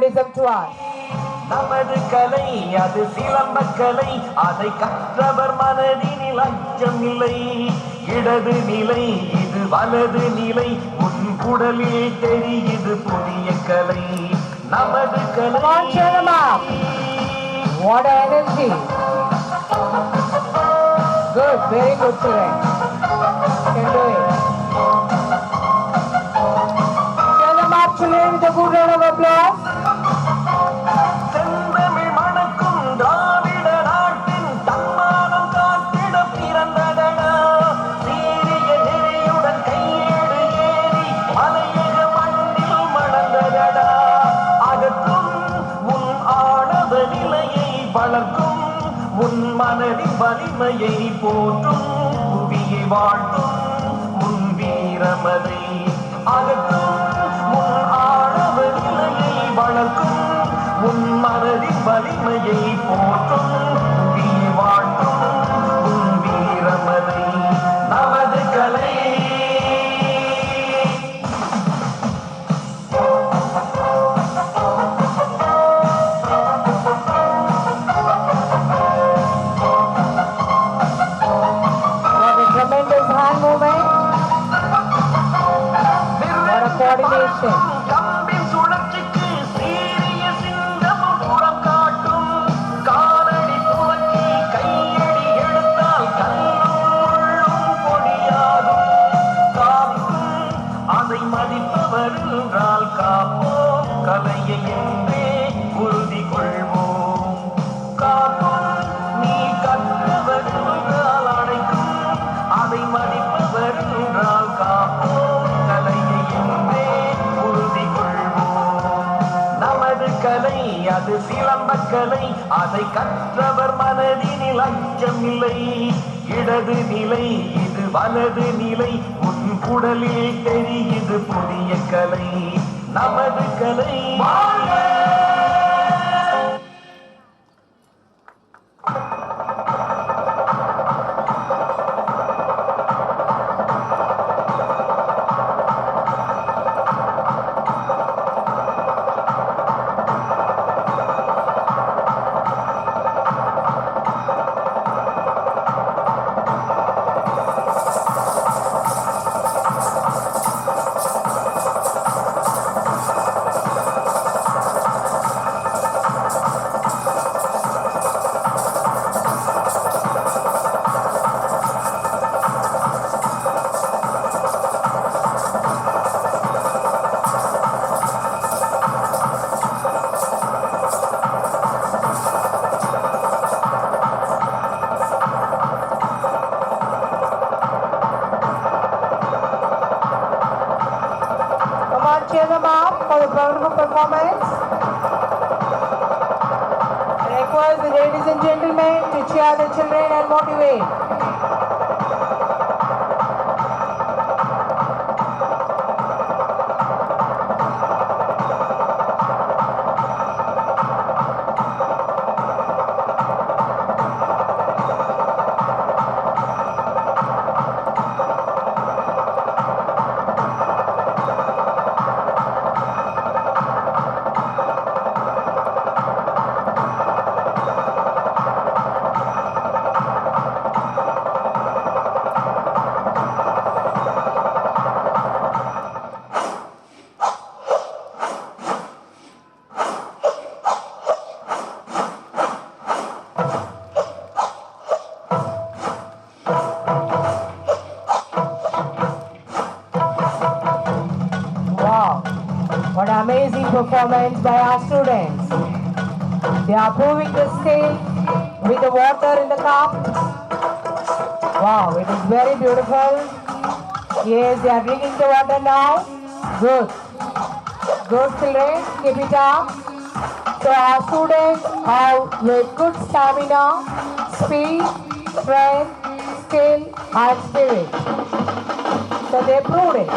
symbolism to us. நமது கலை அது சிலம்பக்கலை, அதை கற்றவர் மனதினில் அச்சம் இல்லை. இடது நிலை இது வலது நிலை, உன் குடலில் தெரியுது புதிய கலை. நமது கலை. What energy! Good, very good children. Can do it. Cheer them up, children, with a good round of applause. செந்தமிழ் மணக்கும் திராவிட நாட்டின் தன்மானம் காத்திட பிறந்ததடா. சீரிய நெறியுடன் கையேடு ஏறி மலையக மண்ணில் மணந்ததடா. அகற்றும் உன் ஆணவ நிலையை வளர்க்கும், உன் மனதின் வலிமையை போற்றும், புவியை வாழ்த்தும் உன் வீரமதை. அகற்றும் உன் ஆணவ நிலையை வளர்க்கும், உன் மனதின் வலிமையை போற்றும், புவியை வாழ்த்தும் உன் வீரமதை. நமது கலை. Tremendous hand movement. What a coordination. கம்பின் சுழற்சிக்கு சீரிய சிங்கமும் புறம் காட்டும். காலடி துவக்கி கையடி எடுத்தால் கல்லும் பொடியாகும். காக்கும் அதை மதிப்பவர் என்றால் காப்போம், கலையை என்றே உறுதி கொள்வோம். காக்கும் நீ கற்றவர் என்றால் அடைக்கும், அதை மதிப்பவர் என்றால் காப்போம், கலையை என்றே உறுதி கொள்வோம். நமது கலை அது சிலம்பக்கலை, அதை கற்றவர் மனதினில் அச்சம் இல்லை. இடது நிலை இது வலது நிலை, உன் குடலில் தெரியுது புதிய கலை. நமது கலை. Cheer them up for the wonderful performance. I request the ladies and gentlemen to cheer the children and motivate. What an amazing performance by our students. They are proving the stage with the water in the cup. Wow, it is very beautiful. Yes, they are drinking the water now. Good. Good children, keep it up. So our students have with good stamina, speed, strength, skill and spirit. So they proved it.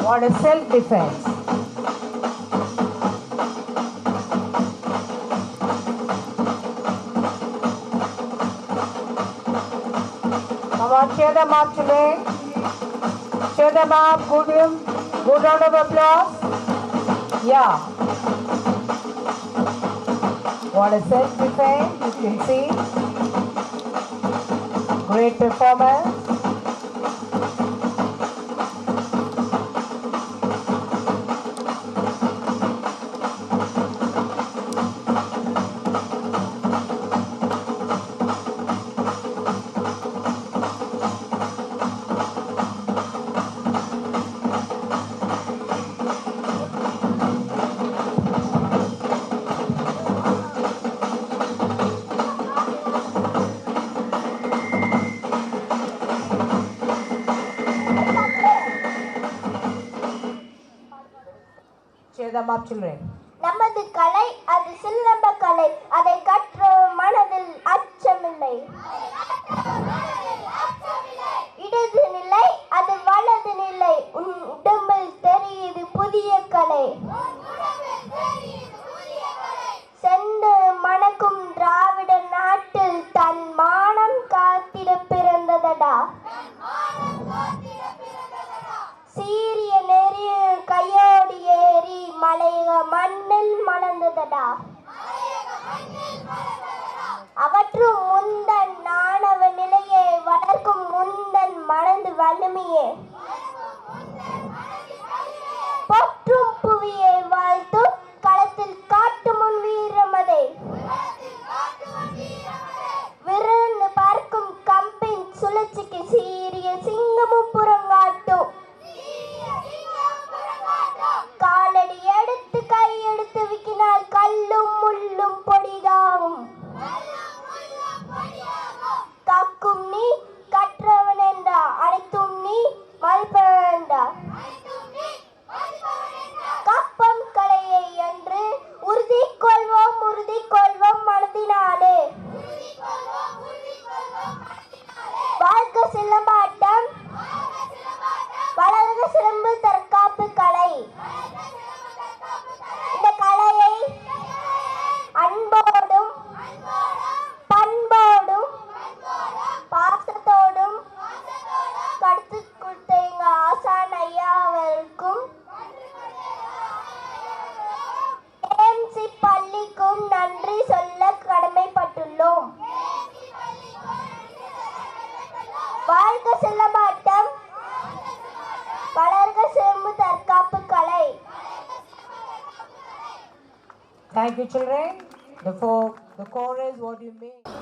What is self-defense? Come on, cheer them up today. Cheer them up. Good round of applause. Yeah. What a self-defense, you can see. Great performance. Cheer them up, children. நமது கலை அது சிலம்ப கலை, அதை கற்ற மனதில் அச்சமில்லை. இடது நிலை அது வலது நிலை, உன் உடம்பில் தெரியுது புதிய கலை. சென்று மணக்கும் திராவிட நாட்டில் தன் மானம் காத்திட பிறந்ததடா. சீரிய நெறிய கையோடு ஏறி மலையக மண்ணில் மலர்ந்ததடா. அகற்றும் முந்தன் நாணவ நிலையை வளர்க்கும் முந்தன் மனது வலிமையே. போற்றும் புவியை வாழ்த்தும் களத்தில் காட்டும் முன் வீரமதை. விருந்து பார்க்கும் கம்பின் சுழற்சிக்கு சீரிய சிங்கமும் புறங்காட்டும். காலடி எடுத்து கையெடுத்து விக்கினால் கல்லும் முள்ளும் பொடிதாகும். கக்கும் நீ கற்றவன் என்றா, அனைத்தும் நீ மதிப்பவன் என்றா. கப்பம் கலையை என்று உறுதி கொள்வோம் மனதினாலே. வாழ்க சிலம்பாட்டம், வளர்க சிலம்பு தற்காப்பு கலை. இந்த கலையை அன்போடும் பண்போடும் பாசத்தோடும் கற்றுக் கொடுத்த எங்க ஆசான் ஐயா அவருக்கும் ஏஎம்சி பள்ளிக்கும் நன்றி சொல்ல கடமைப்பட்டுள்ளோம். வாழ்க சிலம்பாட்டம், வளர்க சிலம்பு தற்காப்பு கலை. Thank you, children. The chorus, what you make.